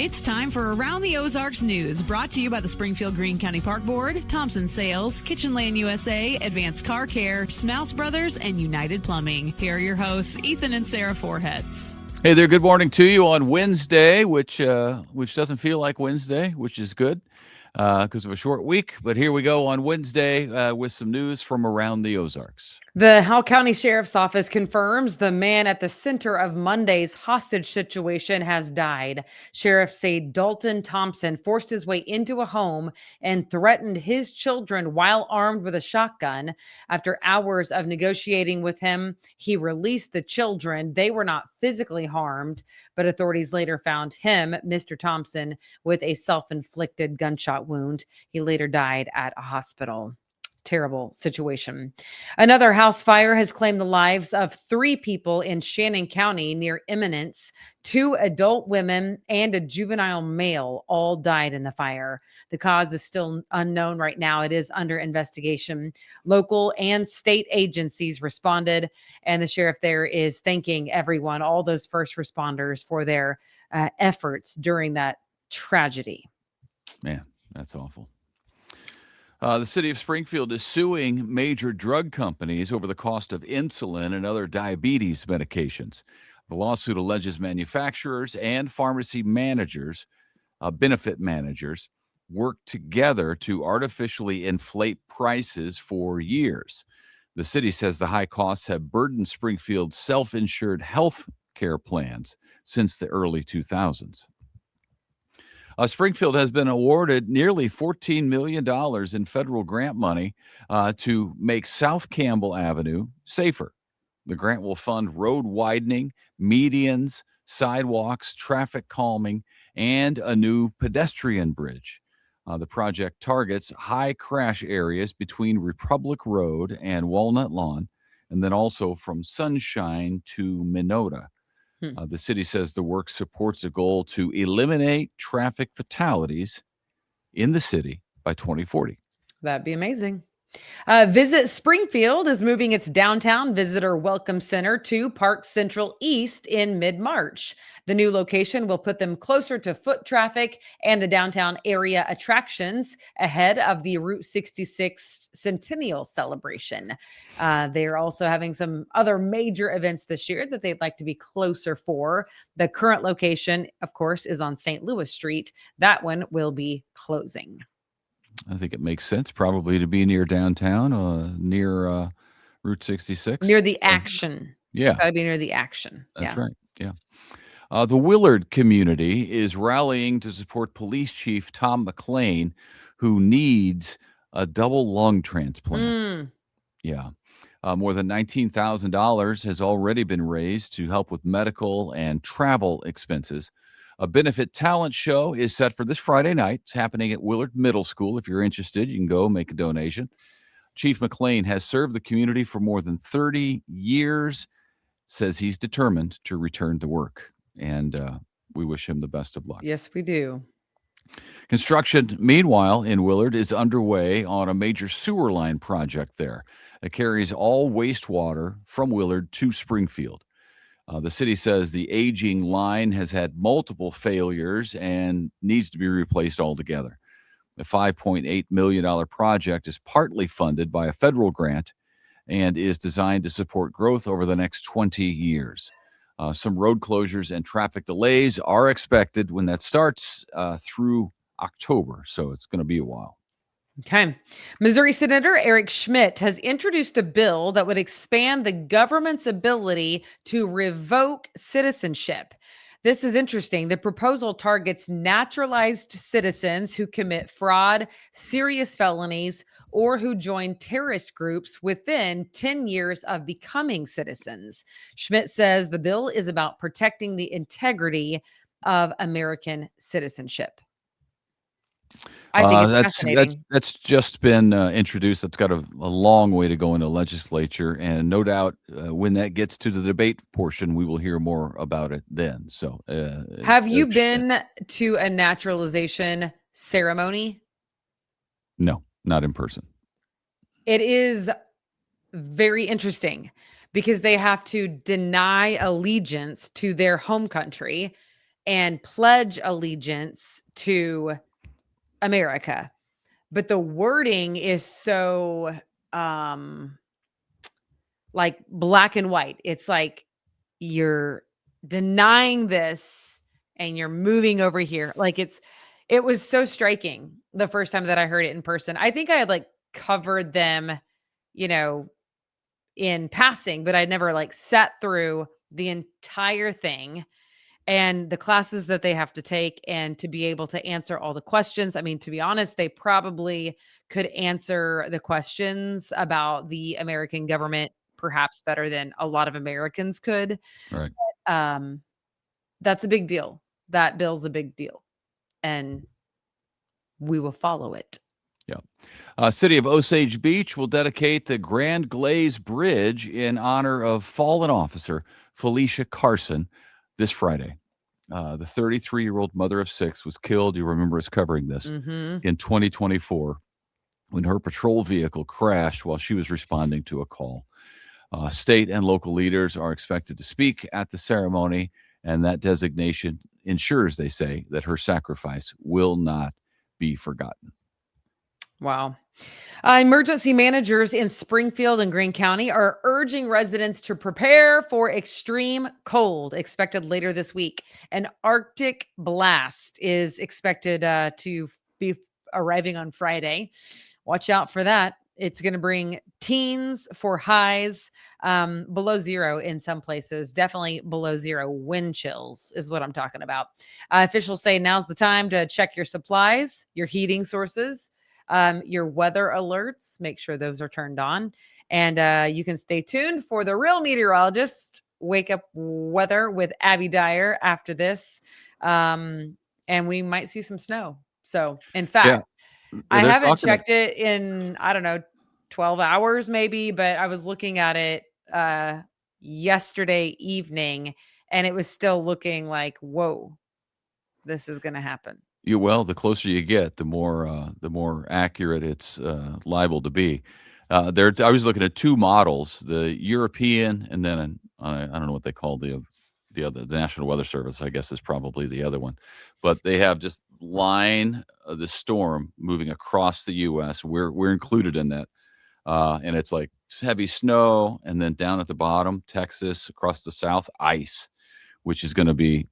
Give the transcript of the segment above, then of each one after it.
It's time for Around the Ozarks News, brought to you by the Springfield Greene County Park Board, Thompson Sales, Kitchen Land USA, Advanced Car Care, Smouse Brothers, and United Plumbing. Here are your hosts, Ethan and Sarah Foreheads. Hey there, good morning to you on Wednesday, which doesn't feel like Wednesday, which is good because of a short week. But here we go on Wednesday with some news from around the Ozarks. The Howell County Sheriff's Office confirms the man at the center of Monday's hostage situation has died. Sheriffs say Dalton Thompson forced his way into a home and threatened his children while armed with a shotgun. After hours of negotiating with him, he released the children. They were not physically harmed, but authorities later found him, Mr. Thompson, with a self-inflicted gunshot wound. He later died at a hospital. Terrible situation. Another house fire has claimed the lives of 3 people in Shannon County near Eminence. 2 adult women and a juvenile male all died in the fire. The cause is still unknown right now. It is under investigation. Local and state agencies responded, and the sheriff there is thanking everyone, all those first responders, for their efforts during that tragedy. Man, that's awful. The city of Springfield is suing major drug companies over the cost of insulin and other diabetes medications. The lawsuit alleges manufacturers and pharmacy managers, benefit managers, worked together to artificially inflate prices for years. The city says the high costs have burdened Springfield's self-insured health care plans since the early 2000s. Springfield has been awarded nearly $14 million in federal grant money to make South Campbell Avenue safer. The grant will fund road widening, medians, sidewalks, traffic calming, and a new pedestrian bridge. The project targets high crash areas between Republic Road and Walnut Lawn, and then also from Sunshine to Minota. The city says the work supports a goal to eliminate traffic fatalities in the city by 2040. That'd be amazing. Visit Springfield is moving its downtown visitor welcome center to Park Central East in mid-March. The new location will put them closer to foot traffic and the downtown area attractions ahead of the Route 66 Centennial celebration. They're also having some other major events this year that they'd like to be closer for. The current location, of course, is on St. Louis Street. That one will be closing. I think it makes sense probably to be near downtown, near Route 66. Near the action. Yeah. It's got to be near the action. That's right. Yeah. The Willard community is rallying to support Police Chief Tom McLean, who needs a double lung transplant. Yeah. More than $19,000 has already been raised to help with medical and travel expenses. A benefit talent show is set for this Friday night. It's happening at Willard Middle School. If you're interested, you can go make a donation. Chief McLean has served the community for more than 30 years, says he's determined to return to work. And we wish him the best of luck. Yes, we do. Construction, meanwhile, in Willard is underway on a major sewer line project there. It carries all wastewater from Willard to Springfield. The city says the aging line has had multiple failures and needs to be replaced altogether. The $5.8 million project is partly funded by a federal grant and is designed to support growth over the next 20 years. Some road closures and traffic delays are expected when that starts through October, so it's going to be a while. Okay. Missouri Senator Eric Schmidt has introduced a bill that would expand the government's ability to revoke citizenship. This is interesting. The proposal targets naturalized citizens who commit fraud, serious felonies, or who join terrorist groups within 10 years of becoming citizens. Schmidt says the bill is about protecting the integrity of American citizenship. I think it's fascinating. That's just been introduced. That's got a long way to go in the legislature, and no doubt when that gets to the debate portion, we will hear more about it then. So, have you been to a naturalization ceremony? No, not in person. It is very interesting because they have to deny allegiance to their home country and pledge allegiance to America. But the wording is so like black and white. It's like you're denying this and you're moving over here. Like it was so striking the first time that I heard it in person. I think I had like covered them, you know, in passing, but I'd never like sat through the entire thing and the classes that they have to take and to be able to answer all the questions. I mean, to be honest, they probably could answer the questions about the American government perhaps better than a lot of Americans could. Right. Um, that's a big deal. That bill's a big deal, and we will follow it. Yeah. City of Osage Beach will dedicate the Grand Glaze Bridge in honor of fallen officer Felicia Carson this Friday. The 33-year-old mother of 6 was killed. You remember us covering this in 2024 when her patrol vehicle crashed while she was responding to a call. State and local leaders are expected to speak at the ceremony, and that designation ensures, they say, that her sacrifice will not be forgotten. Wow. Emergency managers in Springfield and Greene County are urging residents to prepare for extreme cold expected later this week. An Arctic blast is expected to be arriving on Friday. Watch out for that. It's going to bring teens for highs below zero in some places, definitely below zero. Wind chills is what I'm talking about. Officials say now's the time to check your supplies, your heating sources, your weather alerts. Make sure those are turned on. And you can stay tuned for the real meteorologist, Wake Up Weather with Abby Dyer after this. And we might see some snow. So, in fact, I haven't checked it in, I don't know, 12 hours maybe, but I was looking at it yesterday evening and it was still looking like, whoa, this is going to happen. Well, the closer you get, the more accurate it's liable to be. I was looking at 2 models, the European and then I don't know what they call the other, the National Weather Service, I guess is probably the other one. But they have just line of the storm moving across the U.S. We're included in that. And it's like heavy snow, and then down at the bottom, Texas, across the south, ice, which is going to be,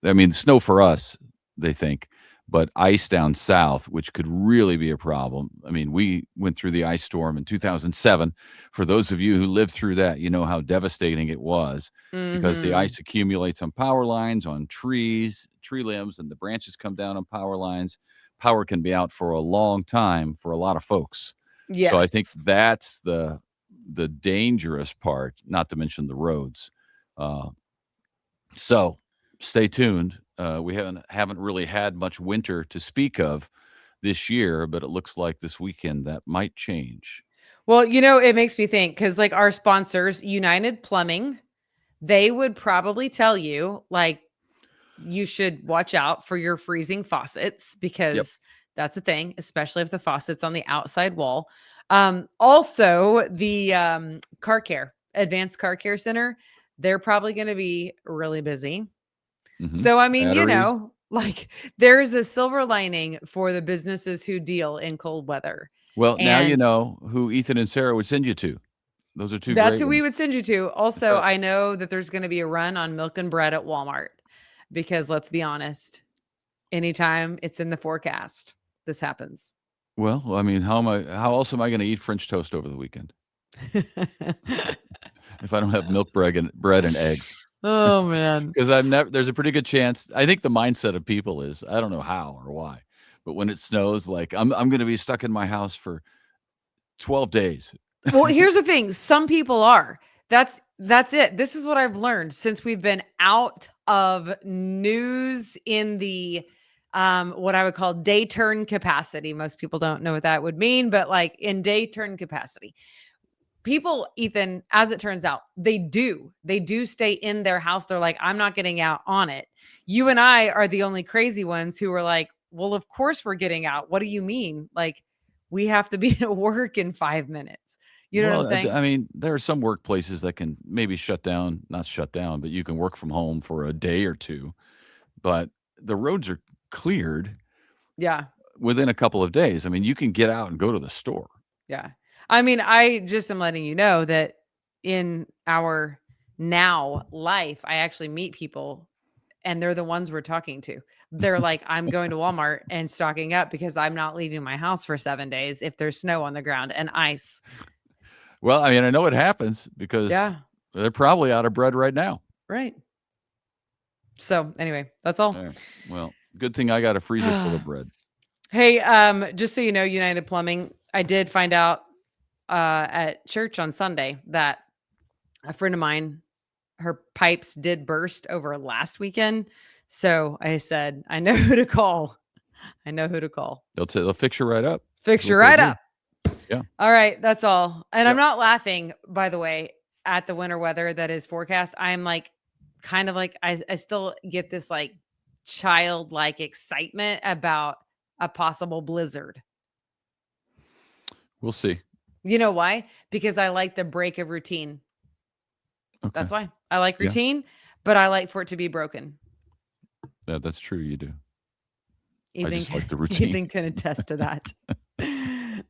I mean, snow for us, they think, but ice down south, which could really be a problem. I mean, we went through the ice storm in 2007. For those of you who lived through that, you know how devastating it was because the ice accumulates on power lines, on trees, tree limbs, and the branches come down on power lines. Power can be out for a long time for a lot of folks. Yes. So I think that's the dangerous part, not to mention the roads. So stay tuned. We haven't really had much winter to speak of this year, but it looks like this weekend that might change. Well, it makes me think because like our sponsors, United Plumbing, they would probably tell you like you should watch out for your freezing faucets because that's a thing, especially if the faucet's on the outside wall. Also, the car care, Advanced Car Care Center, they're probably going to be really busy. So, I mean, Batteries. like there's a silver lining for the businesses who deal in cold weather. Well, now you know who Ethan and Sarah would send you to. Those are 2 That's great who we ones. would send you to. Also, right. I know that there's going to be a run on milk and bread at Walmart because let's be honest, anytime it's in the forecast, this happens. Well, I mean, how else am I going to eat French toast over the weekend if I don't have milk, bread, and eggs? Oh man. Because there's a pretty good chance. I think the mindset of people is, I don't know how or why, but when it snows, like I'm going to be stuck in my house for 12 days. Well, here's the thing. Some people are. That's it. This is what I've learned since we've been out of news in the what I would call day turn capacity. Most people don't know what that would mean, but like in day turn capacity. People, Ethan, as it turns out, they do stay in their house. They're like, I'm not getting out on it. You and I are the only crazy ones who are like, well, of course we're getting out. What do you mean? Like, we have to be at work in 5 minutes. You know what I'm saying? I mean, there are some workplaces that can maybe not shut down, but you can work from home for a day or 2. but the roads are cleared. Yeah. Within a couple of days. I mean, you can get out and go to the store. Yeah. I mean, I just am letting you know that in our now life, I actually meet people and they're the ones we're talking to. They're like, I'm going to Walmart and stocking up because I'm not leaving my house for 7 days if there's snow on the ground and ice. Well, I mean, I know it happens because they're probably out of bread right now. Right. So anyway, that's all. Right. Well, good thing I got a freezer full of bread. Hey, just so you know, United Plumbing, I did find out at church on Sunday that a friend of mine, her pipes did burst over last weekend. So I said, I know who to call. I know who to call. They'll fix you right up. Fix you right up. Yeah. All right. That's all. And I'm not laughing, by the way, at the winter weather that is forecast. I'm like, kind of like, I still get this like childlike excitement about a possible blizzard. We'll see. You know why? Because I like the break of routine. Okay. That's why I like routine, but I like for it to be broken. Yeah, that's true. You do. Ethan, I just like the routine. Ethan can attest to that.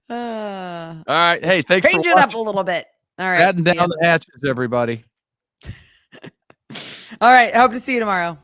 All right. Hey, thanks for change it up a little bit. All right. Adding down the hatches, everybody. All right. I hope to see you tomorrow.